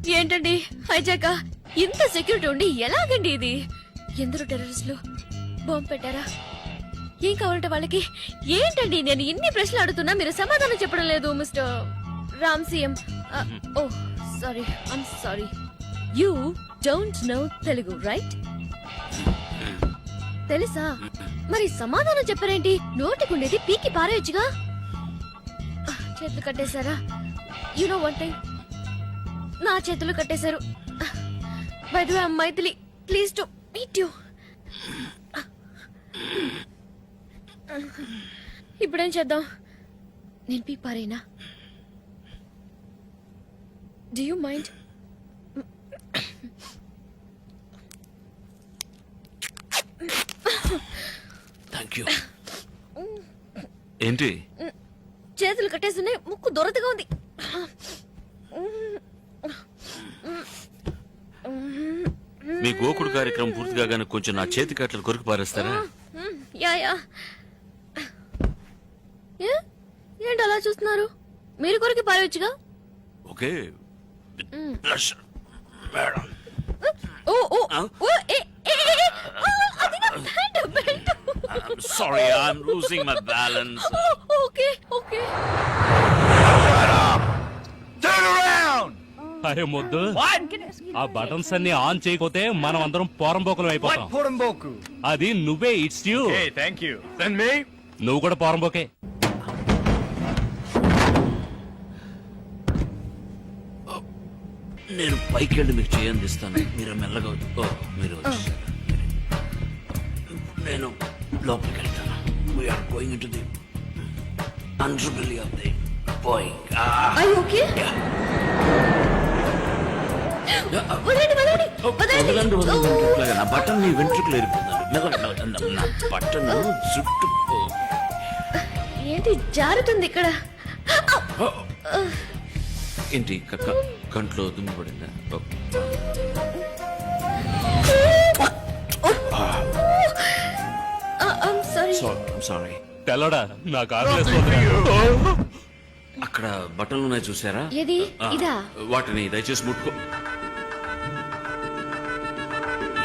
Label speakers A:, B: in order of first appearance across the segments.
A: ఏంటండి హైజాక ఇంత సెక్యూరిటీ ఉండి ఎలాగండి ఇది? ఎందరో టెర్రరిస్టులు బాంబు పెట్టారా? ఏం కావాలంటే వాళ్ళకి? ఏంటండి నేను ఇన్ని ప్రశ్నలు అడుగుతున్నా మీరు సమాధానం చెప్పడం లేదు mister Ram CM. Oh sorry, I'm sorry. You don't know Telugu right? తెలుసా? మరి సమాధానం చెప్పరేంటి? నోటికుండేది పీకి పారేయచ్చుగా. చేతులు కట్టేశారా? యు నో వన్ థింగ్, నా చేతులు కట్టేశారు. By the way I Mythili, please to meet you. ఇప్పుడేం చేద్దాం? నేను పీకి పారేనా? Do you mind?
B: Thank you. ఏంటి
A: చేతులు కట్టేస్తున్నాయి, ముక్కు దొరతగా ఉంది.
B: మీ గోకుడు కార్యక్రమం పూర్తి కాగానే కొంచెం నా చేతి కట్టలు కొరికి పారేస్తారా?
A: Yeah yeah. ఏంటి అలా చూస్తున్నారు? మీరు కొరికి పారేయచ్చుగా.
B: Okay madam.
A: ఓ ఓ ఓ ఏ ఏ అది నా belt belt.
B: Sorry, I'm losing my balance.
A: Okay okay.
C: అరే ముద్దు, ఆ బటన్స్ అన్ని ఆన్ చేయకపోతే మనం అందరం పోరంబోకులం అయిపోతాం. అది నువ్వే. It's you. నువ్వు కూడా పోరంబోకే.
B: నేను పైకి వెళ్ళి మీకు చేయందిస్తాను, మీరు మెల్లగా మీరు నేను లోపలికి వెళ్తాను. We are going into the underbelly of the Boeing.
A: Are you okay? వదలండి.
B: నా బటన్ నీ వెంట్రుకలు ఎరిపోతాను. నా బటన్ చుట్టూ
A: ఏంటి జారుతుంది ఇక్కడ?
B: ఏంటి కంట్లో దుమ్ము పడిందా? సారీ.
C: తెల్లడా నాకు ఆకలేస్తుంది.
B: అక్కడ బట్టలు ఉన్నాయి చూసారా?
A: ఏది? ఇదా?
B: వాటిని దయచేసి ముట్టుకో.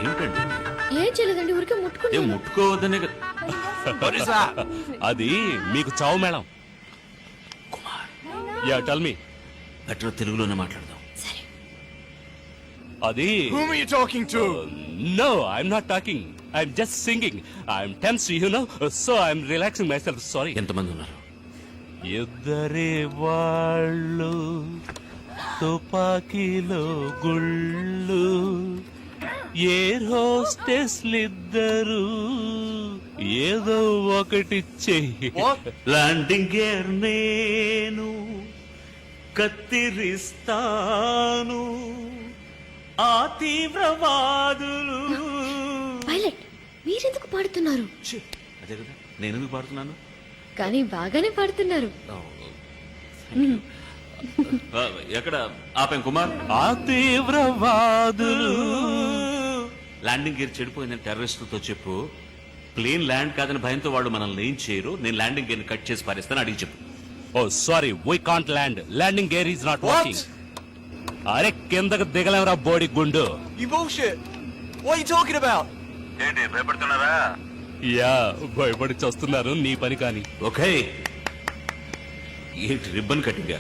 B: ఏంటండి?
A: ఏం చేయలేదండి, ఊరికే ముట్టుకుని.
B: ముట్టుకోవద్దనే
C: అది మీకు చావు madam.
B: Kumar,
C: yeah tell me.
B: Better తెలుగులోనే మాట్లాడదాం.
C: అది
D: Whom are you talking to?
C: No, I'm not talking. I'm just singing. I'm tense, you know, so I'm relaxing myself. Sorry.
B: ఎంతమంది ఉన్నారు?
C: ఇద్దరే వాళ్ళు, తుపాకీలో గుళ్ళు, ఎయిర్ హోస్టెస్లిద్దరు, ఏదో ఒకటి చెయ్యి. ల్యాండింగ్ గేర్ నేను కత్తిరిస్తాను, ఆ తీవ్రవాదులు.
A: పైలట్, మీరెందుకు పాడుతున్నారు?
B: అదే కదా, నేను ఎందుకు పాడుతున్నాను?
A: కానీ బాగానే పాడుతున్నారు.
B: ఎక్కడ ఆపాం కుమార్?
C: ఆ తీవ్రవాదులు.
B: ల్యాండింగ్ గేర్ చెడిపోయిందని టెర్రరిస్టులతో చెప్పు. ప్లేన్ ల్యాండ్ కాదని భయంతో వాళ్ళు మనల్ని ఏం చేయరు. నేను ల్యాండింగ్ గేర్ కట్ చేసి పారేస్తాను, అడిగి చెప్పు.
C: Oh sorry, we can't land. Landing gear is not working. అరే కిందకు దిగలేవరా బోడి గుండు.
D: You bullshit. What are you talking about?
B: ఏంటి భయపడుతున్నారా?
C: యా, భయపడి చస్తున్నారు. నీ పని కాని.
B: ఓకే. ఏంటి ribbon కట్టింగా?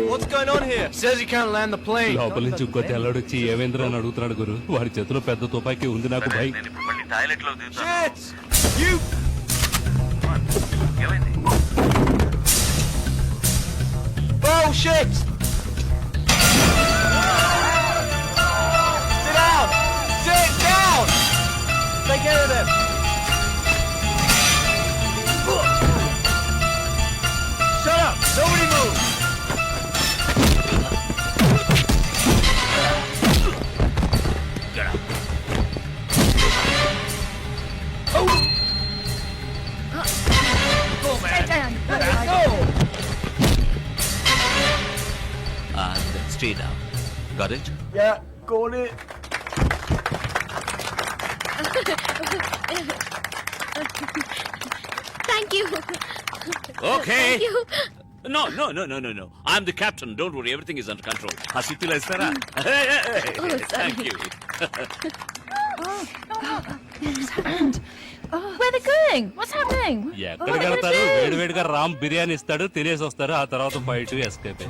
D: What's going on here? Says you can't land the plane.
C: లోపల నుంచి ఇంకో తెల్లడొచ్చి ఏవేంద్ర అని అడుగుతున్నాడు గురు. వాడి చేతిలో పెద్ద తుపాకీ ఉంది. నాకు భయం.
D: Shit! You! Oh shit! Sit down! Sit down! Take care of them! Shut up! Nobody move!
B: Stay down. Got it?
D: Yeah, got it.
A: Thank you.
B: Okay.
A: Thank you.
B: No, no, no, no, no, no. I'm the captain. Don't worry. Everything is under control. ఆ సిటీలో ఇస్తారా? Thank you.
E: Where they going? What's happening?
C: ఎక్కడికి వెళ్తారు? వేడివేడిగా రామ్ బిర్యానీ ఇస్తాడు, తినేసి వస్తారు. ఆ తర్వాత fight escape.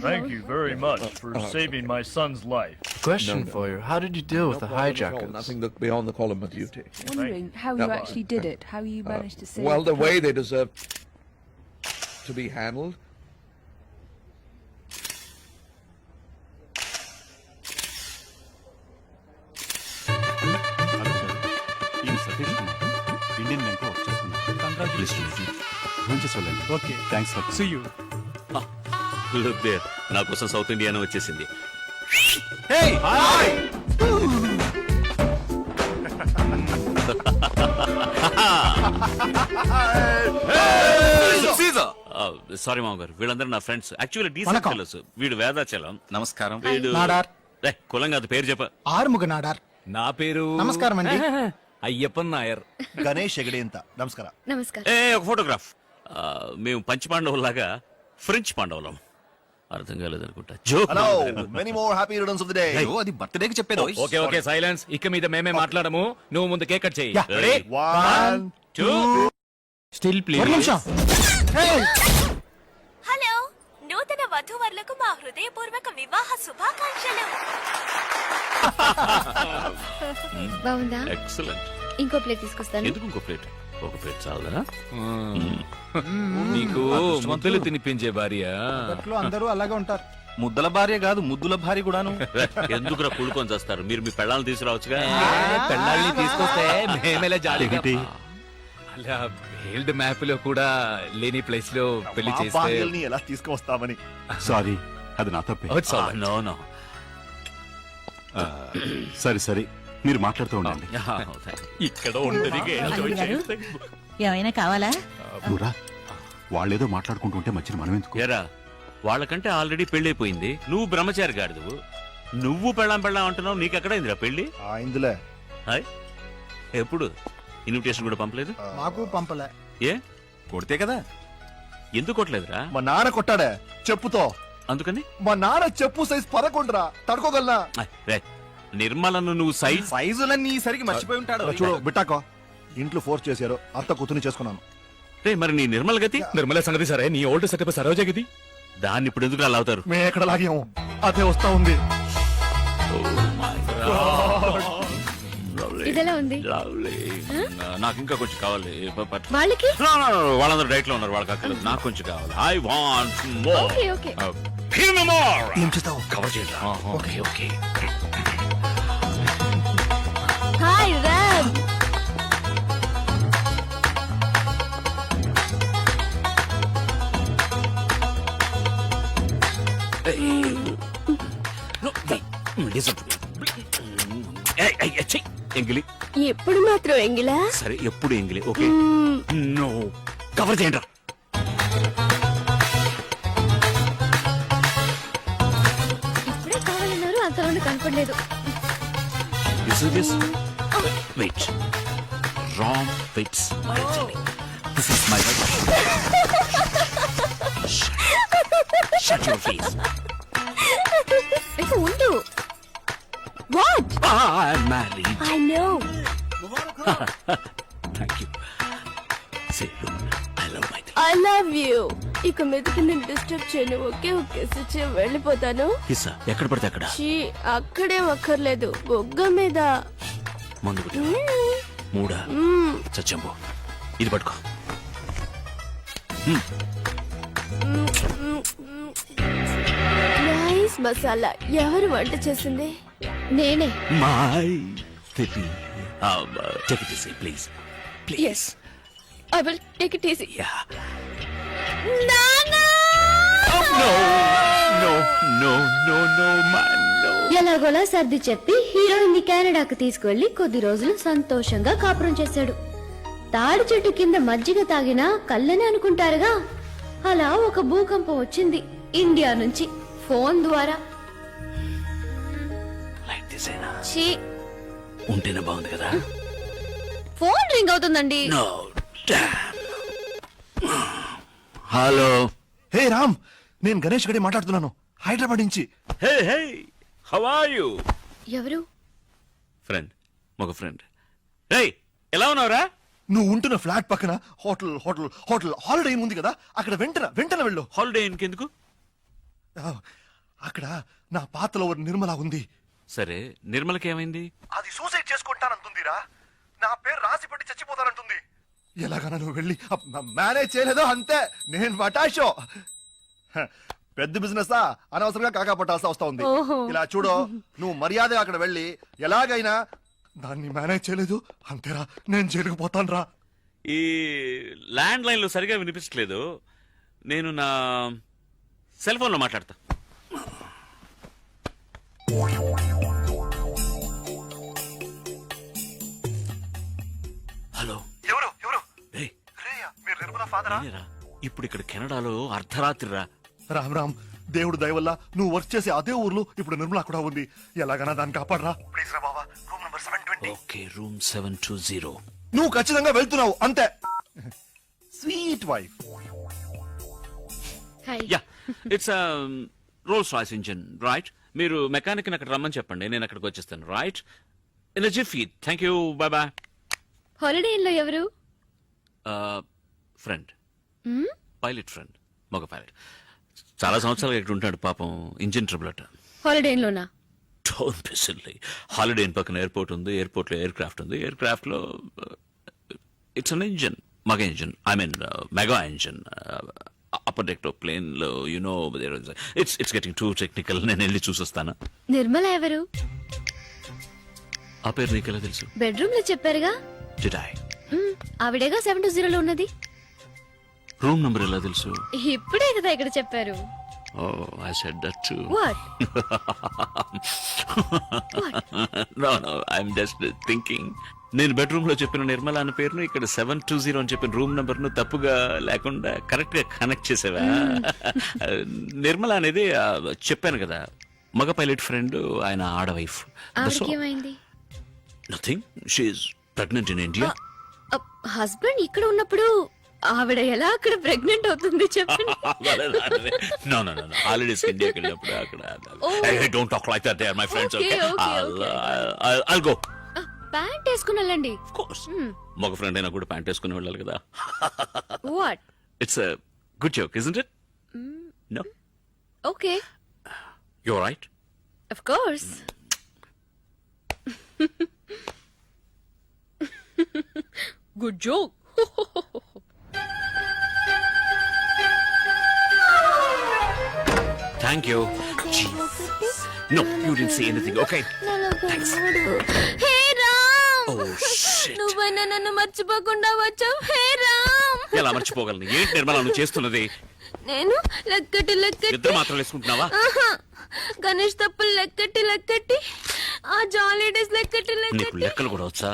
F: Thank you very much for saving my son's life.
G: Question for you. How did you deal with the hijackers?
H: Nothing beyond the column of duty.
E: Wondering how you actually did it, how you managed to save.
H: Well, the way they deserve to be handled.
C: Indian bank work చేస్తున్నారు. Okay thanks for see you.
B: Look there. నా కోసం south ఇండియానే వచ్చేసింది. Sorry మామ గారు, వీళ్ళందరూ నా friends. Actually decent fellows. వీడు వేదాచలం.
I: నమస్కారం.
B: వీడు
I: నాడార్.
B: కులం కాదు, పేరు చెప్ప.
I: ఆరుముగ నాడార్.
G: నా పేరు
I: నమస్కారం అండి.
G: అయ్యప్పన్ నాయర్.
I: గణేష్ ఎగడేంత. నమస్కారం.
A: నమస్కారం.
B: ఒక ఫోటోగ్రాఫ్. మేము పంచ పాండవులాగా ఫ్రెంచ్ పాండవులం. అర్థం కాలేదనుకుంటా. Joke.
I: Hello, many more happy returns of the day.
G: అది బర్త్డేకి చెప్పేది.
C: Okay okay silence. ఇక మీద మేమే మాట్లాడము. నువ్వు ముందు కేక్ కట్ చేయి.
I: 1 2
C: స్టిల్ ప్లీజ్.
A: హలో, నూతన వధూవరులకు మా హృదయపూర్వక వివాహ శుభాకాంక్షలు. బాగుందా?
B: ఎక్సలెంట్.
A: ఇంకో ప్లేట్ తీసుకొస్తాను.
B: ఎందుకు ఇంకో ప్లేట్? ఒక ప్లేట్ చాలదా?
C: నీకు ముద్దలు తినిపించే భార్య.
I: అందరూ అలాగే ఉంటారు.
G: ముద్దల భార్య కాదు, ముద్దుల భార్య కూడాను.
B: ఎందుకురా కూడుకొని చేస్తారు? మీరు మీ పెళ్ళాలను తీసుకురావచ్చుగా.
C: పెళ్ళాల్ని తీసుకొస్తే మేమేలా జాలి. అలా వేల్డ్ మ్యాప్ లో కూడా లేని ప్లేస్ లో పెళ్లి చేస్తే
I: ఎలా తీసుకువస్తామని.
J: సారీ, అది నా తప్పే.
B: No no.
J: సరే సరే, మీరు మాట్లాడుతూ ఉండండి.
C: ఇక్కడ ఉండదు.
E: ఏమైనా కావాలా?
J: నువ్వురా, వాళ్ళేదో మాట్లాడుకుంటుంటే మధ్యన మనం ఎందుకు?
B: ఎరా, వాళ్ళకంటే ఆల్రెడీ పెళ్ళైపోయింది. నువ్వు బ్రహ్మచారి గాడిదువు. నువ్వు పెళ్ళాం అంటున్నావు. నీకెక్కడైందిరా పెళ్లి?
I: ఇందులే
B: హాయ్, ఎప్పుడు? ఇన్విటేషన్ కూడా పంపలేదు.
I: మాకు పంపలే.
B: ఏ
G: కొడితే కదా.
B: ఎందుకు కొట్టలేదురా?
I: మా నాన్న కొట్టాడే చెప్పుతో.
B: అందుకని
I: మా నాన్న చెప్పు సైజ్ 11 రా. తడుకోగలనా?
B: నిర్మలను నువ్వు
G: సైజులన్నీ సరికి మర్చిపోయి ఉంటాడు.
I: చూడు బిట్టాకో, ఇంట్లో ఫోర్స్ చేశారు. అత్త కూతుని చేసుకున్నాను.
B: మరి నీ నిర్మల గతి?
C: నిర్మల సంగతి సరే, నీ ఓల్డ్ సెటప్ సరోజ గది.
B: దాన్ని ఇప్పుడు ఎందుకు అలా అవుతారు?
I: మేము ఎక్కడ లాగాము, అదే వస్తా ఉంది.
A: ఇదెలా ఉంది?
B: నాకు ఇంకా కొంచెం కావాలి.
A: వాళ్ళకి
B: వాళ్ళందరూ డైట్ లో ఉన్నారు. వాళ్ళకి అక్కడ నాకు కొంచెం కావాలి. I want more.
A: Okay okay.
I: ఏం చేస్తావు?
B: కవర్ చేయండి. Okay okay.
A: హాయ్ రామ్.
B: ఎంగిలి
A: ఎప్పుడు మాత్రం ఎంగిలా?
B: సరే, ఎప్పుడు ఎంగిలి. ఓకే. నో, కవర్ చేయండి.
A: ఇప్పుడే కావాలన్నారు, అంతలోనే కనపడలేదు.
B: వెయిట్. రాంగ్ ఫిట్స్ మై చెల్లి. This is my shut your face.
A: ఉండు. What?
B: I'm married.
A: I know.
B: Thank you. Say, look, I love my thing.
A: I love you. ఇక మీదకి నేను డిస్టర్బ్ చేయను. ఓకే ఓకే సిచ్చి వెళ్ళిపోతాను.
B: కిస్సా ఎక్కడ పడితే అక్కడ.
A: చీ, అక్కడే అక్కర్లేదు, బొగ్గ మీద.
B: మందు కొట్టు. మూడా చచ్చంబు. ఇది పట్టుకో.
A: నైస్ మసాలా. ఎవరు వంట చేసింది? నేనే.
B: My baby. Take it easy, please. Please.
A: Yes. I will take it easy.
B: Yeah.
A: Nana!
B: No, no, no, no, no, man.
A: ఎలాగోలా సర్ది చెప్పి హీరోయిన్ ని కెనడాకు తీసుకువెళ్లి కొద్ది రోజులు సంతోషంగా కాపురం చేశాడు. తాడి చెట్టు కింద మజ్జిగ తాగినా కళ్ళని అనుకుంటారుగా, అలా ఒక భూకంపం వచ్చింది ఇండియా నుంచి ఫోన్ ద్వారా. ఛీ,
B: ఉంటేనే బాగుంది కదా.
A: ఫోన్ రింగ్ అవుతుందండి.
B: హలో.
I: హే రామ్, నేను గణేష్ గడి మాట్లాడుతున్నాను, హైదరాబాద్ నుంచి.
B: హే హే, హౌ ఆర్ యు?
A: ఎవరు?
B: ఫ్రెండ్, మగ ఫ్రెండ్. రేయ్, ఎలా ఉన్నావురా?
I: నువ్వు ఉంటున్న ఫ్లాట్ పక్కన hotel hotel hotel holiday in ఉంది కదా, అక్కడ వెంటనే వెళ్ళు.
B: హాలిడే ఇంకెందుకు?
I: అక్కడ నా పాత లవర్ నిర్మల ఉంది.
B: సరే, నిర్మలకి ఏమైంది?
I: అది సూసైడ్ చేసుకుంటానంటుందిరా. నా పేరు రాసి పెట్టి చచ్చిపోతానంటుంది. ఎలాగైనా నువ్వు వెళ్ళి మేనేజ్ చేయలేదో అంతే, నేను పటాషో. పెద్ద బిజినెస్ అనవసరంగా కాకా పట్టాల్సి వస్తా ఉంది. ఇలా చూడు, నువ్వు మర్యాదగా అక్కడ వెళ్ళి ఎలాగైనా దాన్ని మేనేజ్ చేయలేదు అంతేరా, నేను జైలుకు పోతాను రా.
B: ఈ ల్యాండ్ లైన్ లో సరిగా వినిపించట్లేదు. నేను నా సెల్ ఫోన్ లో మాట్లాడతా. హలో.
I: ఎవరు ఎవరు?
B: రేయ్,
I: రేయా, మీరు నిర్మల ఫాదరా?
B: నేనేరా. ఇప్పుడు ఇక్కడ కెనడాలో అర్ధరాత్రిరా.
I: రామ్ రామ్, దేవుడు దయ వల్ల నువ్వు వర్క్ చేసే అదే ఊర్లో ఇప్పుడు నిర్మల కూడా ఉంది. ఎలాగైనా దాన్ని కాపాడరా ప్లీజ్ రా బాబా. Room number 720.
B: Okay, room 720.
I: నువ్వు ఖచ్చితంగా వెళ్తున్నావు అంతే. Sweet wife.
A: Hi.
B: Yeah, it's Rolls Royce engine, right? మీరు మెకానిక్ అక్కడ రమ్మని చెప్పండి, నేను అక్కడికి వచ్చేస్తాను, right? In jiffy. Thank you, bye bye.
A: Holiday Inn లో ఎవరు?
B: ఫ్రెండ్, పైలట్ ఫ్రెండ్, మగ పైలట్. చాలా సంవత్సరాలు ఇక్కడ ఉంటాడు పాపం, ఇంజిన్ ట్రబుల్ అట.
A: హాలిడే ఇన్ లోనా?
B: Don't be silly. Holiday Inn పక్కన ఎయిర్పోర్ట్ ఉంది, ఎయిర్పోర్ట్ లో ఎయిర్ క్రాఫ్ట్ ఉంది, ఎయిర్ క్రాఫ్ట్ లో ఇట్స్ అన్ ఇంజిన్, మగ engine, I mean mega engine. Upper deck లో ప్లేన్ లో you know it's getting two technical. నేను వెళ్ళి చూసొస్తాను.
A: నిర్మల ఎవరు?
B: ఆ పేరు నీకెలా తెలుసు?
A: బెడ్రూమ్ లో చెప్పారుగా.
B: Did I?
A: ఆవిడేగా 720 లో ఉన్నది.
B: రూమ్ నంబర్ ఎలా తెలుసు?
A: ఇప్పుడే కదా ఇక్కడ చెప్పారు.
B: Oh, I said that too.
A: What?
B: No, I'm just thinking. నేను బెడ్రూమ్ లో చెప్పిన నిర్మల అనే పేరును ఇక్కడ 720 అని చెప్పిన రూమ్ నంబర్ ను తప్పుగా లేకుండా కరెక్ట్ గా కనెక్ట్ చేసావా? నిర్మల అనేది చెప్పాను కదా, మగ పైలట్ ఫ్రెండ్, ఆయన ఆడ వైఫ్.
A: ఆవిడకేమైంది?
B: Nothing, she's pregnant in India.
A: Husband ఇక్కడ ఉన్నప్పుడు ఆవిడ ఎలా అక్కడ ప్రెగ్నెంట్ అవుతుంది చెప్పండి.
B: No. హాలిడేస్ ఇండియాకి వెళ్ళినప్పుడు అక్కడ. Don't talk like that. They are my friends. Okay. I'll go.
A: Pant వేసుకుని వెళ్ళండి.
B: Of course. మగ ఫ్రెండ్ అయినా కూడా ప్యాంట్ వేసుకుని వెళ్ళాలి కదా.
A: What?
B: It's a good joke, isn't it? No.
A: Okay.
B: You're right.
A: Of course. Good joke.
B: Thank you. Jesus. No, you didn't say anything. Okay. Thanks.
A: Hey Ram,
B: Oh shit.
A: నువ్వైనా నన్ను మర్చిపోకుండా వచ్చావు. హే రామ్,
B: ఎలా మర్చిపోగలను? ఏంటి నిర్మల నువ్వు చేస్తున్నది?
A: నేను లెక్కటి
B: ఇద్దరు మాత్రం వేసుకుంటున్నావా?
A: గణేష్ తప్పులు లెక్కటి ఆ జాలీ డేస్ లెక్కటి
B: నీకు లెక్కలు కూడా వచ్చా?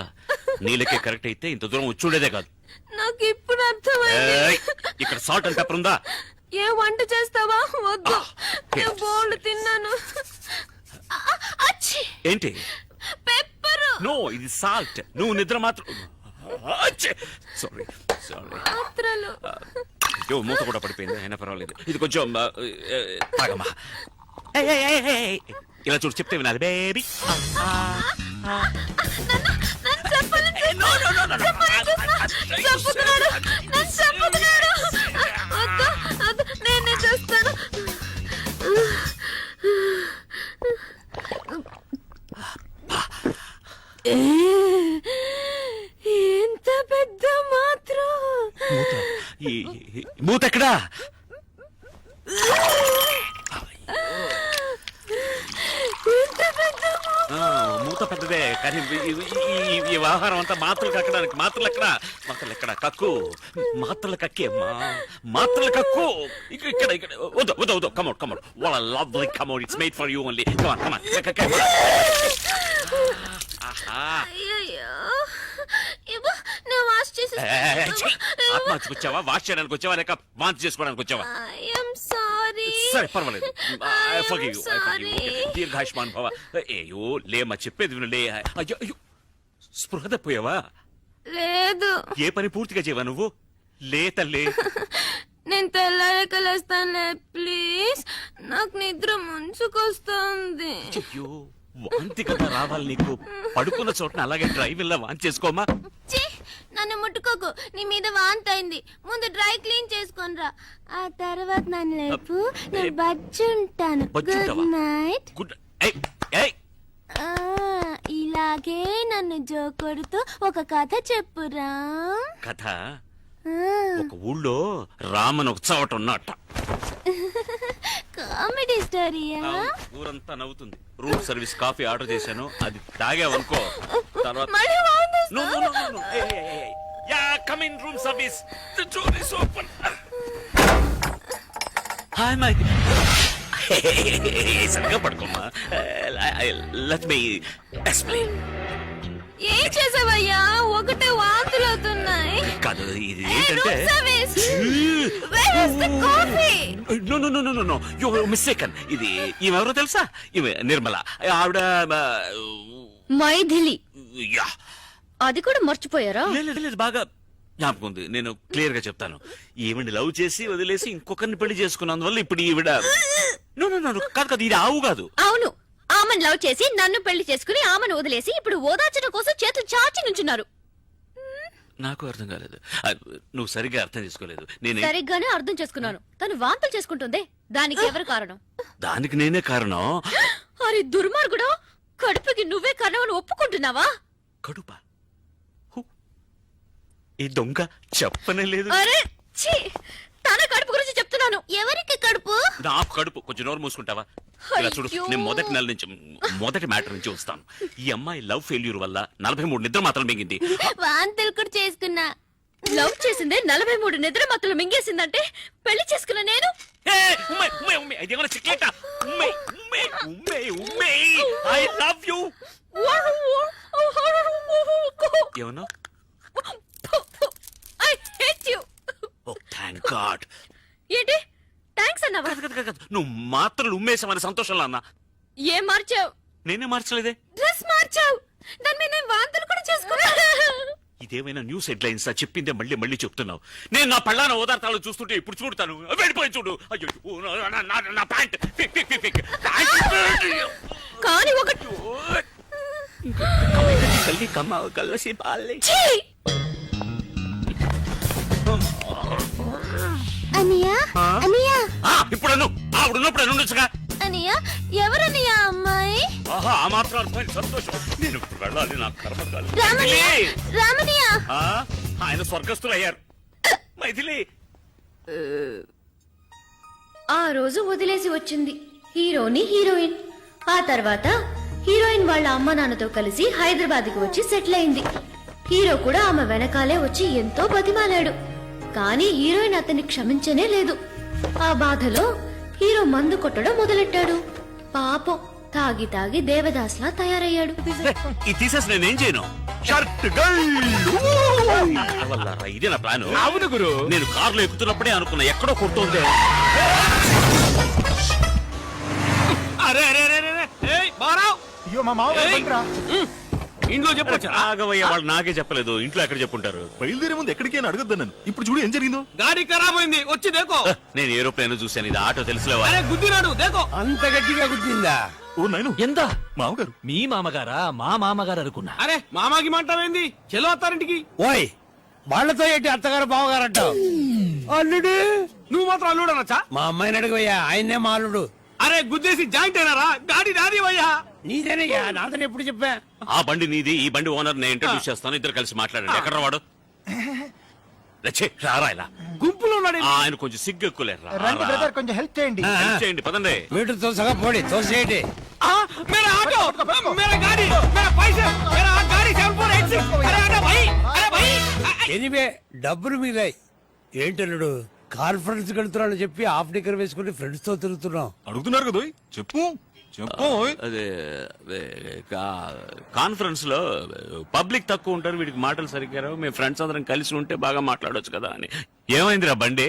B: నీ లెక్క కరెక్ట్ అయితే ఇంత దూరం వచ్చుండేదే కాదు.
A: నాకు ఇప్పుడు అర్థమైంది.
B: ఏయ్, ఇక్కడ సాల్ట్ అండ్ పెప్పర్ ఉందా?
A: ఏ వంట చేస్తావా? వద్దు, నేను బోల్డ్ తిన్నాను.
B: ఏంటి?
A: పెప్పరు.
B: నో, ఇది సాల్ట్. నువ్వు నిద్ర మాత్రం. సారీ.
A: పాత్రలు.
B: అయ్యో, మూత కూడా పడిపోయింది. అయినా పర్వాలేదు, ఇది కొంచెం తాగమ్మా. ఇలా చూడు, చెప్తే వినాలి బేబీ.
A: నేనే చేస్తాను. ఎంత పెద్ద మాత్రం.
B: మూత ఎక్కడా?
A: ఎంత పెద్ద
B: మూత పెద్దదే కానీ ఈ వ్యవహారం అంతా మాత్రలు కక్కడానికి మాత్రలు ఎక్కడ కక్కు మాత్రలు కక్కే మాత్రలు కక్కు ఇక్కడ వద్దు కమౌట్ వాళ్ళ lovely come out it's made for you only come on
A: అయ్యయ్యో. ఇవ్వు, నేను వాష్
B: ఆత్మహత్యకు వచ్చావా వాష్ చేయడానికి వచ్చావా లేక వాంతి చేసుకోవడానికి వచ్చావా
A: ఐఎమ్ సారీ.
B: సరే పర్వాలేదు దీర్ఘాయుష్మాన్ భవ. అయ్యో లేమ్మా చెప్పేది వినులే. అయ్యో స్పృహ తప్పోయావా?
A: లేదు,
B: ఏ పని పూర్తిగా చేయవా నువ్వు? లే తల్లి.
A: నేను తెల్లారకలేస్తానులే ప్లీజ్, నాకు నిద్ర ముంచుకొస్తుంది.
B: అయ్యో వాంతి కదా రావాలి నీకు. పడుకున్న చోటన అలాగే డ్రైవింగ్ లా వాంతి చేసుకోమా.
A: ఛీ, నన్ను ముట్టుకోకు, నీ మీద వాంతి అయింది. ముందు డ్రై క్లీన్ చేసుకొనిరా, ఆ తర్వాత నన్ను లేపు, నేను బజ్జుంటాను. గుడ్
B: బజ్జుంటావా?
A: నైట్.
B: గుడ్
A: ఇలాగే నన్ను జోకొడుతూ ఒక కథ చెప్పురా.
B: కథ.
A: ఆ,
B: ఒక ఊళ్ళో రామన్ ఒక చవట ఉన్నట్ట.
A: కామెడీ స్టోరీయా?
B: ఊరంతా నవ్వుతుంది. రూమ్ సర్వీస్ కాఫీ ఆర్డర్ చేశాను, అది తాగావనుకో తర్వాత
A: మళ్ళీ వాంతి వస్తుందా?
B: No. Hey. Yeah, come in, room service. The door is open. Hi, my. సరిగ్గా పడుకోమ్మా. Let me explain.
A: ఏం చేసావయ్యా? ఒకటే వాంతులు అవుతున్నాయి.
B: కాదు ఇది
A: Hey,
B: ఏంటంటే
A: room service. Where is the coffee?
B: No. You're mistaken. ఇది ఈమెవరో తెలుసా? ఈమె నిర్మల. ఆవిడ
A: మైథిలి.
B: యా
A: అది కూడా మర్చిపోయారా?
B: లేదు బాగా జ్ఞాపకం ఉంది. నేను క్లియర్ గా చెప్తాను. ఈవిడ లవ్ చేసి వదిలేసి ఇంకొకరిని పెళ్లి చేసుకున్నందువల్ల ఇప్పుడు ఈవిడ కాదు ఇది ఆవు కాదు.
A: అవును, ఆమెను లవ్ చేసి నన్ను పెళ్లి చేసుకుని ఆమెను వదిలేసి ఇప్పుడు ఓదార్చడం కోసం చేతులు చాచి నుంచున్నారు.
B: నాకు అర్థం కాలేదు. నువ్వు సరిగ్గా అర్థం చేసుకోలేదు. నేను
A: సరిగ్గానే అర్థం చేసుకున్నాను. తను వాంతులు చేసుకుంటుంది, దానికి ఎవరు కారణం?
B: దానికి నేనే కారణం.
A: అరే దుర్మార్గుడా, కడుపుకి నువ్వే కారణం అని ఒప్పుకుంటున్నావా?
B: కడుప ఈ దొంగ చెప్పనే లేదు.
A: అరే ఛీ, తన కడుపు గురించి చెప్తున్నాను. ఎవరికి కడుపు?
B: నాకు కడుపు. కొంచెం నోరు మూసుకుంటావా? ఇలా చూడు,
A: అయ్యో.
B: నేను మొదటి మ్యాటర్ నుంచి వస్తాను. ఈ అమ్మాయి లవ్ ఫెయిల్యూర్ వల్ల 43 నిద్ర మాత్రం మింగింది.
A: వాంతులు కూడా చేసుకున్నా. లవ్ చేసిందే 43 నిద్ర మత్తులు మింగేసిందంటే పెళ్లి చేసుకున్న నేను
B: ఇదేమన్నా చిక్లేట? I love you. ఏమన్నా?
A: I hate you.
B: Oh thank God.
A: ఏంటి థ్యాంక్స్ అన్నావా?
B: నువ్వు మాత్రం ఉమ్మేసామని సంతోషంలో అన్నా.
A: ఏం మార్చావు?
B: నేనే మార్చలేదే.
A: డ్రెస్ మార్చావు, దాని మీద నేను వాంతులు కూడా చేసుకున్నా.
B: ఇదేమైనా న్యూస్ హెడ్లైన్స్ చెప్పిందే మళ్ళీ చెప్తున్నావు. నేను నా పళ్ళాన ఓదార్తాలు చూస్తుంటే ఇప్పుడు చూడతాను. వెళ్ళిపోయి చూడు. అయ్యో నా ప్యాంట్
A: కానీ ఒకటి
B: కల్లి కల్లసి పాలే.
A: అనియా అనియా
B: ఇప్పుడు ఆవిడున్నప్పుడు ఉండొచ్చుగా.
A: అనియా ఎవరనియా అమ్మాయి?
B: ఆహా ఆ మాత్రం అర్థమైంది. సంతోషం. నేను ఇప్పుడు వెళ్ళాలి, నా కర్మకాలి.
A: రామనియా
B: ఆయన స్వర్గస్థులు అయ్యారు. మైథిలి
A: ఆ రోజు వదిలేసి వచ్చింది హీరోని హీరోయిన్. ఆ తర్వాత హీరోయిన్ వాళ్ళ అమ్మ నాన్నతో కలిసి హైదరాబాద్కి వచ్చి సెటిల్ అయింది. హీరో కూడా ఆమె వెనకాలే వచ్చి ఎంతో బతిమాలాడు. కానీ హీరోయిన్ అతన్ని క్షమించనే లేదు. ఆ బాధలో హీరో మందు కొట్టడం మొదలెట్టాడు. పాపం తాగి దేవదాస్లా తయారయ్యాడు.
B: ఇది తీసేసి నేనేం చేయను? ఇదే నా ప్లాన్.
C: అవును గురు.
B: నేను కారులో ఎక్కుతున్నప్పుడే అనుకున్నా ఎక్కడో కొడుతోంది.
C: అరే
G: అయ్యో మా మావ
C: ఇంట్లో చెప్పొచ్చా?
B: ఆగవయ్య, వాళ్ళు నాకే చెప్పలేదు. ఇంట్లో ఎక్కడ చెప్పుంటారు?
G: బయలుదేరే ముందు ఎక్కడికైనా అడగద్దా నన్ను. ఇప్పుడు చూడు ఏం జరిగిందో.
C: గాడి ఖరాబ్ అయింది, వచ్చి దేకో.
B: నేను ఏరోప్లేన్ చూశాను, ఇది ఆటో తెలుసులేవా?
C: అరే గుద్దినాడు, దేకో.
D: అంత గట్టిగా గుద్దిందా?
G: ఓ నాయను,
C: ఎంత?
G: మామగారు.
C: మీ మామగారా? మా మామగారు అనుకున్నా. అరే మామాకి మంటావేంది? చెలో అత్తారింటికి.
D: ఓయ్, వాళ్ళతో ఏంటి అత్తగారు బావగారు అంటావు? అల్లుడు
C: నువ్వు మాత్రం అల్లుడు అనొచ్చా?
D: మా అమ్మాయిని అడిగోయ్యా, ఆయన్నే మా అల్లుడు.
C: అరే గుద్దేసి జాయింట్ అయినారా? గాడి నాది అయ్యా.
D: నీదేనయ్యా, నాదని ఎప్పుడు చెప్పా?
B: ఆ బండి నీది, ఈ బండి ఓనర్ నేను ఇంట్రడ్యూస్ చేస్తాను. ఇద్దరు కలిసి మాట్లాడండి. ఎక్కడ వాడు? రారా ఇలా.
C: గుంపులో ఉన్నాడు.
B: ఆయన కొంచెం సిగ్గు ఎక్కువలేరు.
I: కొంచెం హెల్ప్ చేయండి.
B: హెల్ప్ చేయండి, పదండి.
D: వీటితో సగం పోడి తోసేయండి.
C: మేరా ఆటో, మేరా గాడి,
K: ఎనివే డబ్బులు మిగిలాయి. ఏంటన్నాడు కాన్ఫరెన్స్ వెళ్తున్నాడు చెప్పి హాఫ్ డిగ్గర్ వేసుకుని ఫ్రెండ్స్ తో తిరుగుతున్నాం.
G: అడుగుతున్నారు కదా ఓయ్. చెప్పు చెప్పు ఓయ్.
B: అదే కాన్ఫరెన్స్ లో పబ్లిక్ తక్కువ ఉంటారు, వీడికి మాటలు సరిగ్గా రావు, మేము ఫ్రెండ్స్ అందరం కలిసి ఉంటే బాగా మాట్లాడొచ్చు కదా అని. ఏమైందిరా బండి?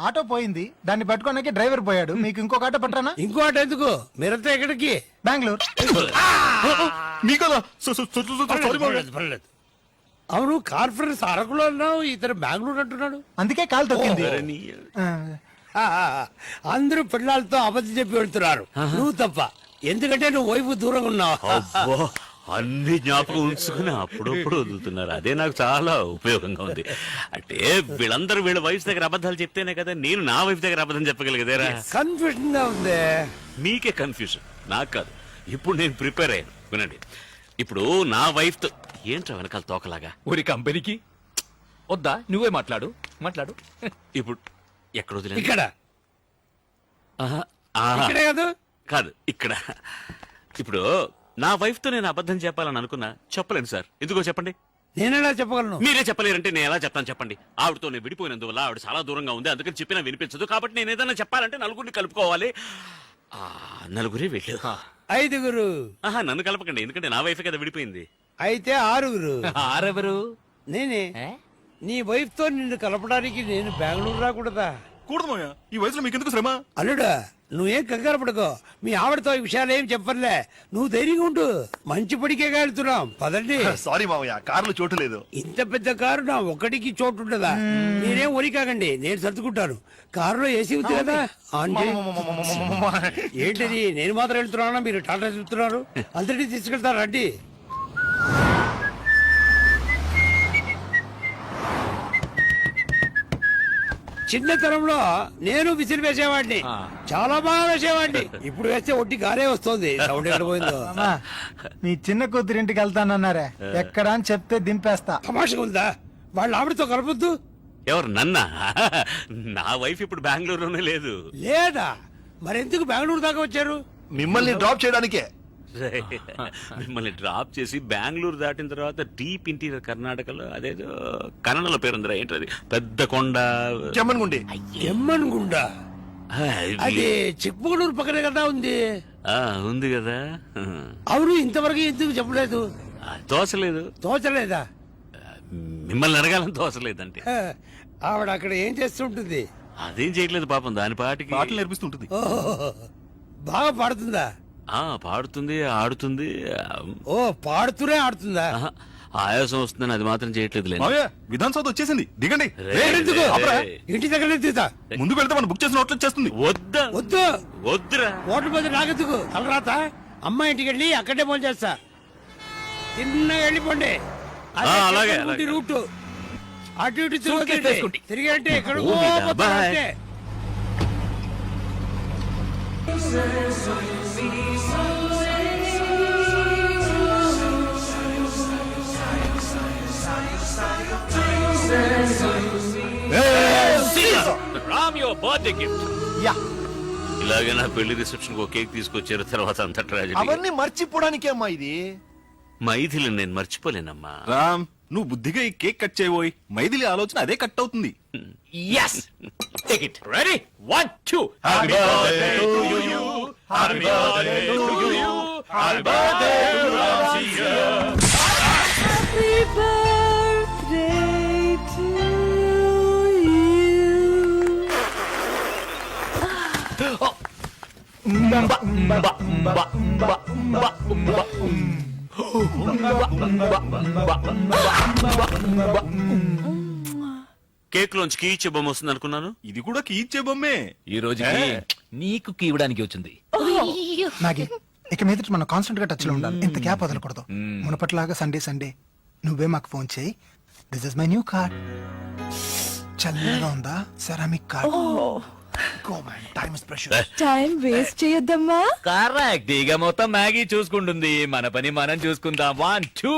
L: ఆటో పోయింది, దాన్ని పట్టుకోడానికి డ్రైవర్ పోయాడు. మీకు ఇంకొక ఆటో పట్టరానా?
K: ఇంకో ఆట ఎందుకు? మీరంతా ఎక్కడికి?
L: బెంగళూరు.
G: మీకదా
K: పర్లేదు, పర్లేదు. అవును కాన్ఫరెన్స్ అరకులో అన్నావు, ఇతను బెంగళూరు అంటున్నాడు.
L: అందుకే కాలు తొక్కింది.
K: ఆ, అందరూ పిల్లలతో అబద్ధం చెప్పి వెళ్తున్నారు, నువ్వు తప్ప. ఎందుకంటే నువ్వు వైపు దూరంగా ఉన్నావు.
B: అబ్బో, అన్ని జ్ఞాపకం ఉంచుకుని అప్పుడప్పుడు వదులుతున్నారు. అదే నాకు చాలా ఉపయోగంగా ఉంది. అంటే వీళ్ళందరూ వీళ్ళ వైఫ్ దగ్గర అబద్ధాలు చెప్తేనే కదా నేను నా వైఫ్ దగ్గర అబద్ధం చెప్పగలిగేదేరా.
K: కన్ఫ్యూజన్ గా ఉంది.
B: మీకే కన్ఫ్యూజన్, నాకు కాదు. ఇప్పుడు నేను ప్రిపేర్ అయ్యాను, వినండి. ఇప్పుడు నా వైఫ్ తో ఏంట్రా వెనకాల తోకలాగా?
D: ఊరి కంపెనీకి వద్దా? నువ్వే మాట్లాడు.
B: ఇప్పుడు ఎక్కడ వదిలేదు?
K: ఇక్కడ ఇక్కడే కాదు,
B: కాదు ఇక్కడ. ఇప్పుడు నా వైఫ్ తో నేను అబద్ధం చెప్పాలని అనుకున్నా, చెప్పలేను సార్. ఎందుకో చెప్పండి.
K: నేనేలా చెప్పగలను?
B: మీరే చెప్పలేరంటే నేను ఎలా చెప్తాను చెప్పండి. ఆవిడతో నేను విడిపోయినందువల్ల ఆవిడ చాలా దూరంగా ఉంది, అందుకని చెప్పినా వినిపించదు. కాబట్టి నేను ఏదైనా చెప్పాలంటే నలుగురిని కలుపుకోవాలి. నలుగురే వెళ్ళు.
K: 5గురు.
B: నన్ను కలపకండి, ఎందుకంటే నా వైఫ్ కదా విడిపోయింది.
K: అయితే 6గురు.
D: ఆరెవరు?
K: నేనే. నీ వైఫ్ తో నిన్ను కలపడానికి నేను బెంగళూరు రాకూడదా?
G: కూడదు మాయా, ఈ వయసులో మీకెందుకు శ్రమ?
K: అల్లుడా నువ్వేం కంగారు పడుకో, మీ ఆవిడతో ఈ విషయాలు ఏం చెప్పర్లే. నువ్వు ధైర్యంగా ఉండు, మంచి పడికే వెళ్తున్నాం. పదండి.
I: సారీ మామయ్య, కారులో చోటు లేదు.
K: ఇంత పెద్ద కారు నా ఒక్కడికి చోటు ఉండదా? మీరేం ఒరి కాకండి, నేను సర్దుకుంటాను. కారులో ఏసీ ఉంది కదా, ఆన్ చేయి. ఏంటిది నేను మాత్రం వెళ్తున్నానా, మీరు టాటా చెప్తున్నారు? అందరినీ తీసుకెళ్తారు రండి. చిన్నతనంలో నేను విసిరి వేసేవాడిని, చాలా బాగా వేసేవాడిని. ఇప్పుడు వేస్తే ఒట్టి గారే వస్తుంది. సౌండ్ ఎక్కడ పోయిందో.
L: మీ చిన్న కూతురింటికి వెళ్తానన్నారే, ఎక్కడ అని చెప్తే దింపేస్తా.
K: తమాషగా ఉందా? వాళ్ళ ఆవిడతో కలపొద్దు.
B: ఎవరు నన్నా? నా వైఫ్ ఇప్పుడు బెంగళూరులోనే లేదు.
K: లేదా మరెందుకు బెంగళూరు దాకా వచ్చారు?
I: మిమ్మల్ని డ్రాప్ చేయడానికే.
B: మిమ్మల్ని డ్రాప్ చేసి బెంగళూరు దాటిన తర్వాత డీప్ ఇంటీరియర్ కర్ణాటకలో అదేదో కన్నడలో పేరుందిరా, ఏంటది, పెద్ద కొండ,
I: చెమ్మన్గుండి.
K: ఎమ్మన్గుండ అది చిక్మగళూరు పక్కనే కదా ఉంది.
B: ఉంది కదా.
K: అవును, ఇంతవరకు ఎందుకు చెప్పలేదు?
B: తోచలేదు.
K: తోచలేదా?
B: మిమ్మల్ని అడగాలని తోచలేదంటే.
K: ఆవిడ అక్కడ ఏం చేస్తుంటుంది?
B: అదేం చేయట్లేదు పాపం, దాని పాటికి
G: పాటలు నేర్పిస్తుంటుంది.
K: బాగా పాడుతుందా?
B: పాడుతుంది, ఆడుతుంది.
K: ఓ పాడుతూనే ఆడుతుందా?
B: ఆయాసం వస్తుందని అది మాత్రం చేయట్లేదు.
G: మావయ్య విధాన్ సౌత్ వచ్చేసింది, దిగండి.
K: ఇంటి దగ్గర దిగుతా.
G: ముందుకు వెళ్తే మనం బుక్ చేసిన హోటల్ చేస్తుంది.
B: వద్దా?
K: వద్దు
B: వద్దురా.
K: హోటల్ బదులు నాకెందుకు? తలరాత అమ్మ ఇంటికి వెళ్ళి అక్కడే ఫోన్ చేస్తా. తిన్నగా వెళ్ళిపోండి.
B: అలాగే
K: రూట్ అటు ఇటు తిరిగి అంటే ఎక్కడ
B: Ram your birthday gift.
L: Yeah,
B: ఇలాగే నా పెళ్లి రిసెప్షన్ కు కేక్ తీసుకొచ్చారు, తర్వాత అంత ట్రాజెడీ.
I: అవన్నీ మర్చిపోవడానికే అమ్మా ఇది.
B: మైథిలి నేను మర్చిపోలేనమ్మా.
G: రామ్, నువ్వు బుద్ధిగా ఈ కేక్ కట్ చేయబోయి మైథిలి ఆలోచన అదే కట్ అవుతుంది.
D: Yes. Take it. Ready? 1, 2. Happy birthday to you. Happy birthday to you. Happy birthday to Ramsiya.
E: Happy birthday to
B: cake లోంచి కీచే బొమ్మ వస్తుంది అనుకున్నాను.
G: ఇది కూడా కీచ్చే బొమ్మే.
D: ఈ రోజుకి నీకు కీవడానికి వచ్చింది.
L: నాగి ఇక మీద మనం కాన్స్టెంట్ గా టచ్ లో ఉండాలి. ఇంత గ్యాప్ వదలకూడదు. మునపట్లాగా సండే నువ్వే మాకు ఫోన్ చేయి. This is my new card. చల్లగా ఉందా? Ceramic card. Go man, time is precious.
E: Time waste చేయొద్దమ్మా.
D: కరెక్ట్. ఇక మొత్తం మ్యాగీ చూసుకుంటుంది, మన పని మనం చూసుకుందాం. 1, 2.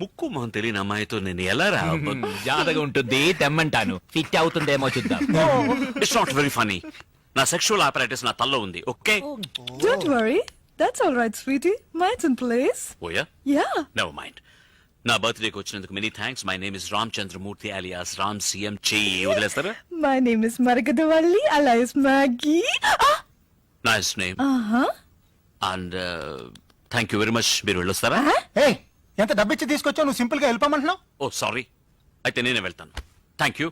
B: ముక్కు మొహం తెలియని అమ్మాయితో నేను ఎలా రా?
D: జాతగా ఉంటుంది, తెమ్మంటాను. ఫిట్ అవుతుందేమో చూద్దాం.
B: It's not very funny. నా సెక్షువల్ ఆపరేటర్స్ నా తల్లో ఉంది. Okay,
E: don't worry, That's all right, sweetie. Mine's in place.
B: ఓయా
E: Yeah.
B: Never mind. నా బర్త్డేకి వచ్చినందుకు many thanks. My name is Ram Chandramurthy alias Ram CM. చెయ్యి వదిలేస్తారా?
E: My name is Maragadavalli, alias Maggie.
B: Nice name
E: Uh-huh.
B: And thank you very much. మీరు వెళ్ళొస్తారా?
L: ఏయ్ ఎంత డబ్బిచ్చి తీసుకొచ్చావు నువ్వు సింపుల్ గా వెళ్ళిపోమంటున్నావు?
B: ఓ సారీ, అయితే నేనే వెళ్తాను. Thank you.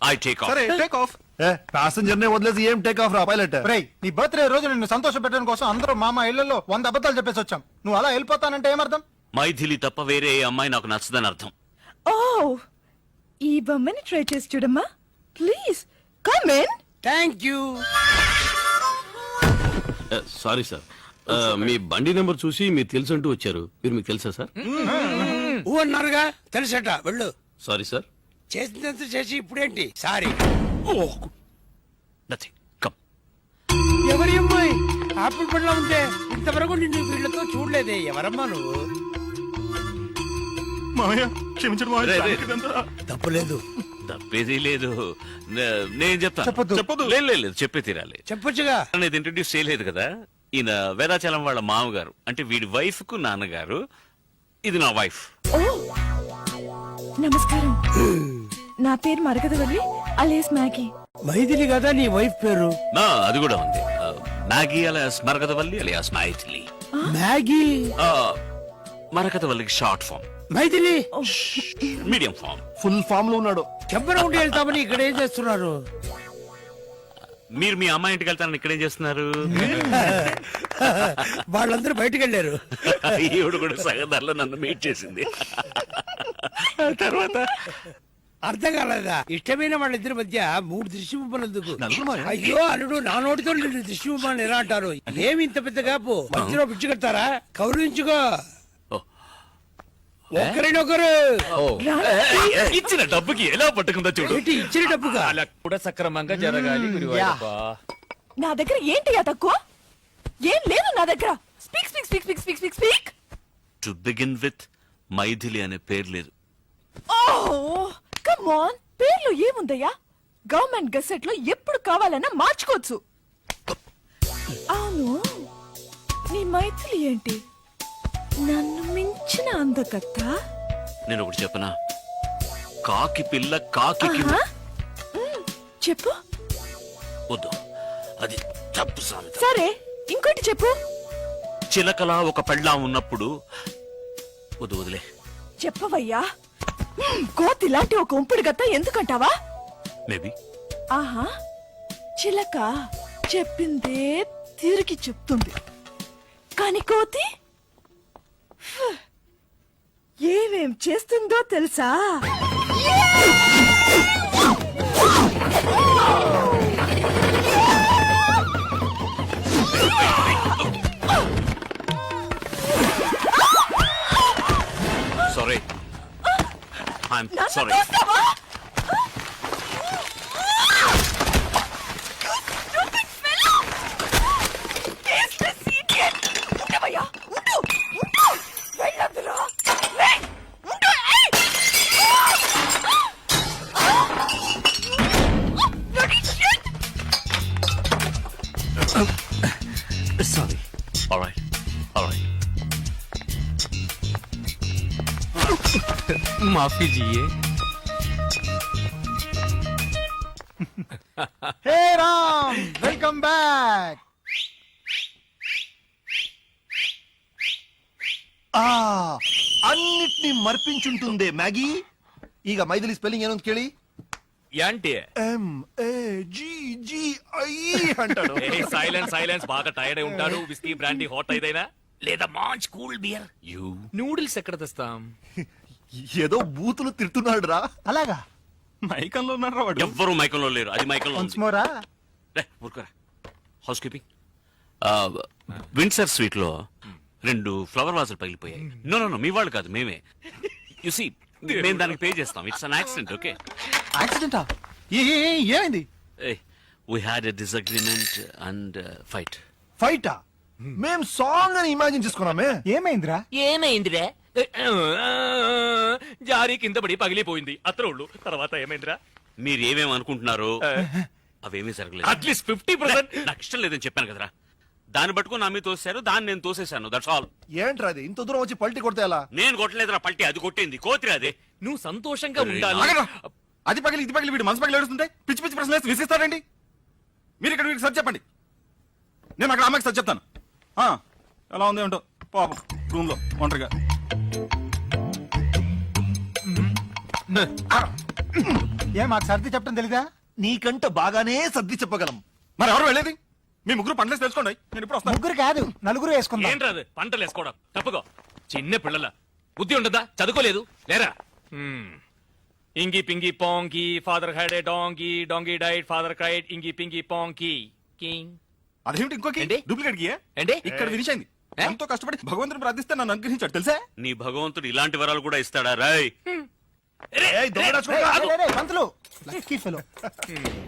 B: I take off.
G: సరే టేక్ ఆఫ్.
I: ప్యాసింజర్ నే వదిలేసి ఏం టేక్ ఆఫ్ రా పైలట్.
L: రేయ్ నీ బర్త్డే రోజు నిన్ను సంతోష పెట్టడం కోసం అందరూ మామ ఇళ్లలో 100 అబద్ధాలు చెప్పేసి వచ్చాం. నువ్వు అలా వెళ్ళిపోతానంటే ఏమర్థం?
B: మైథిలి తప్ప వేరే ఏ అమ్మాయి నాకు నచ్చదని అర్థం.
E: Oh, ఈ బొమ్మని ట్రై చేసి చూడమ్మా. Please come in.
K: Thank you.
D: Sorry sir, మీ బండి నెంబర్ చూసి మీరు తెలుసు అంటూ వచ్చారు. మీరు మీకు తెలుసా సార్?
K: ఊ అన్నారుగా తెలుసట. వెళ్ళు.
D: Sorry sir.
K: చేసినంత చేసి ఇప్పుడేంటి సారీ?
B: నథింగ్. కమ్.
K: ఎవరి అమ్మాయి ఆపిల్ పండ్లో ఉంటే ఇంతవరకు నిన్ను వీళ్ళతో చూడలేదే. ఎవరమ్మా నువ్వు?
G: మామయ్య క్షమించడం మామయ్య.
B: రే, రే.
G: దానికి ఇదంతా.
K: తప్పులేదు.
B: తప్పేది లేదు. నేను చెప్తాను.
L: చెప్పొద్దు.
B: లేదు చెప్పే తీరాలి.
K: చెప్పొచ్చుగా.
B: అనేది ఇంట్రడ్యూస్ చేయలేదు కదా. ఈయన వేదాచలం వాళ్ళ మామగారు, అంటే వీడి వైఫ్ కు నాన్నగారు. ఇది నా వైఫ్.
E: ఓ నమస్కారం. నా పేరు మరగదవల్లి, alias Maggie.
K: మైథిలి కదా నీ వైఫ్ పేరు?
B: అది కూడా ఉంది. Maggie alias Marakathavalli alias Mythili.
K: Maggie.
B: మరకతవల్లికి short form,
K: Mythili
B: medium form.
I: Full form లో ఉన్నాడు.
K: చెప్పన ఉండి వెళ్తామని ఇక్కడ ఏం చేస్తున్నారు?
B: మీరు మీ అమ్మాయి ఇంటికి వెళ్తారని ఇక్కడేం చేస్తున్నారు?
K: వాళ్ళందరూ బయటకు వెళ్ళారు.
B: ఈవిడ కూడా సగదారిలో నన్ను మీట్ చేసింది. తర్వాత
K: అర్థం కాలేదా? ఇష్టమైన వాళ్ళిద్దరి మధ్య 3 దృష్టి బొమ్మలు ఎందుకు?
G: నలుగురు మావయ్య.
K: అయ్యో అల్లుడు, నా నోటితో నిన్ను దృష్టి బొమ్మలు ఎలా అంటారు? ఏమి ఇంత పెద్ద కాపు? మధ్యలో పిచ్చి కడతారా? కౌరించుకో. ఒకరినొకరు.
B: ఇచ్చిన డబ్బుకి ఎలా పట్టుకుందో చూడు.
K: ఏంటి ఇచ్చిన డబ్బుగా?
D: అలా కూడా సక్రమంగా జరగాలి గురువాయూరప్ప.
E: నా దగ్గర ఏంటి తక్కువ? ఏం లేదు నా దగ్గర. Speak speak speak speak speak speak speak.
B: To begin with Maithili అనే పేరు లేదు.
E: ఓ కమ్ ఆన్, పేర్లో ఏముందయ్యా? గవర్నమెంట్ గెసెట్ లో ఎప్పుడు కావాలన్నా మార్చుకోవచ్చు. అవును, నీ మైథిలి ఏంటి నన్ను మించిన అందకత్త?
B: నేను ఒకటి చెప్పనా? కాకి పిల్ల కాకి
E: చెప్పు.
B: వద్దు, అది తప్పు సామెత.
E: సరే ఇంకోటి చెప్పు.
B: చిలకలా ఒక పెళ్ళా ఉన్నప్పుడు. వదిలే.
E: చెప్పవయ్యా. కోతి లాంటి ఒక ఉంపుడు గత్త ఎందుకంటావా?
B: మేబీ.
E: ఆహా, చిలక చెప్పిందే తిరిగి చెప్తుంది, కానీ కోతి ఏమేం చేస్తుందో తెలుసా?
B: సారీ, ఐఎమ్
E: నన్ను
B: సారీ.
E: చూస్తావా? ఉండవయ్యా, ఉండు, ఉండు. వెళ్ళొద్దురా. ఏయ్, ఉండు, ఏయ్. Bloody shit.
B: Sorry. Alright, alright.
D: మాఫీ జియే.
L: హే రామ్, వెల్కమ్ బ్యాక్.
I: అన్నిటినీ మర్పించుంటుందే మ్యాగీ. ಈಗ ಮೈದಿಲಿ ಸ್ಪೆಲ್ಲಿಂಗ್ ಏನು ಅಂತ ಕೇಳಿ.
D: యాంటీ
I: MAGGI అంటాడు.
D: Silence silence. బాగా టైర్డ్ అయి ఉంటాడు. విస్కీ బ్రాండీ హాట్ అయిదైనా లేదా మంచి కూల్ బియర్.
B: యూ
D: నూడిల్స్ ఎక్కడ తెస్తాం?
I: ఏదో బూతులు తిడుతున్నాడు రా.
L: అలాగా?
G: మైకంలో ఉన్నారా వాడు?
B: ఎవ్వరూ మైకంలో లేరు. అది మైకంలో
L: వన్స్ మోరా.
B: ఊరుకోరా. House keeping. విండ్సర్ స్వీట్ లో 2 ఫ్లవర్ వాజులు పగిలిపోయాయి. నో నో నో, మీ వాళ్ళు కాదు, మేమే. యు సీ, మేము దానికి పే చేస్తాం. It's an accident. ఓకే.
L: యాక్సిడెంటా? ఏమైంది?
B: We had a disagreement and fight.
I: ఫైటా? మేం సాంగ్ అని ఇమాజిన్ చేసుకున్నామే.
L: ఏమైందిరా?
D: ఏమైందిరా? జారీ కింద పడి పగిలిపోయింది అత్రోళ్ళు. తర్వాత ఏమైందిరా?
B: మీరేమేమి అనుకుంటున్నారు? అవేమీ జరగలేదు.
D: అట్లీస్ట్ 50%.
B: నాకు ఇష్టం లేదని చెప్పాను కదరా. దాన్ని పట్టుకుని నా మీద తోసేశారు, దాన్ని నేను తోసేశాను. That's all.
I: ఏంట్రా అది ఇంత దూరం వచ్చి పల్టీ కొడితే ఎలా?
B: నేను కొట్టలేదురా పల్టీ, అది కొట్టింది కోతిరి. అది
D: నువ్వు సంతోషంగా ఉండాలి.
G: ఆగరా. అది పగిలి ఇది పగిలి వీడు మనసు పగిలి ఏడుస్తుంటే పిచ్చి పిచ్చి ప్రశ్నలు వేసి విసిస్తారండి. మీరు ఇక్కడ వీడికి సరి చెప్పండి, నేను అక్కడ అమ్మాయికి సరి చెప్తాను. ఎలా ఉంది ఏంటో పాపం రూమ్ లో ఒంటరిగా.
L: ఏ మాకు సర్ది చెప్పడం తెలీదా?
I: నీకంట బాగానే సర్ది చెప్పగలం.
G: మరి ఎవరు వెళ్ళేది? మీ ముగ్గురు పంటలేసి తెలుసుకోండి, నేను ఇప్పుడు వస్తాను.
L: ముగ్గురు కాదు, నలుగురు వేసుకుందాం.
D: ఏంట్రాదు పంటలు వేసుకోవడం? తప్పుకో. చిన్న పిల్లల బుద్ధి ఉండదా? చదువుకోలేదు లేరా? Inky pinky ponky father had a donkey, donkey died, father cried, inky pinky ponky king.
G: అదేమిటి ఇంకోకి
D: ఏంటి?
G: డూప్లికేట్ కి
D: ఏంటి?
G: ఇక్కడ ఫినిష్ అయింది. ఎంతో కష్టపడి భగవంతుని ప్రార్థిస్తే నన్ను అనుగ్రహించాడు తెలుసా?
B: నీ భగవంతుడు ఇలాంటి వరాలు కూడా ఇస్తాడా రాయ్?
I: ఏయ్, దొంగ రాజుకోగా.
L: రే, రే, రే, పంతులు లక్కీ ఫెలో.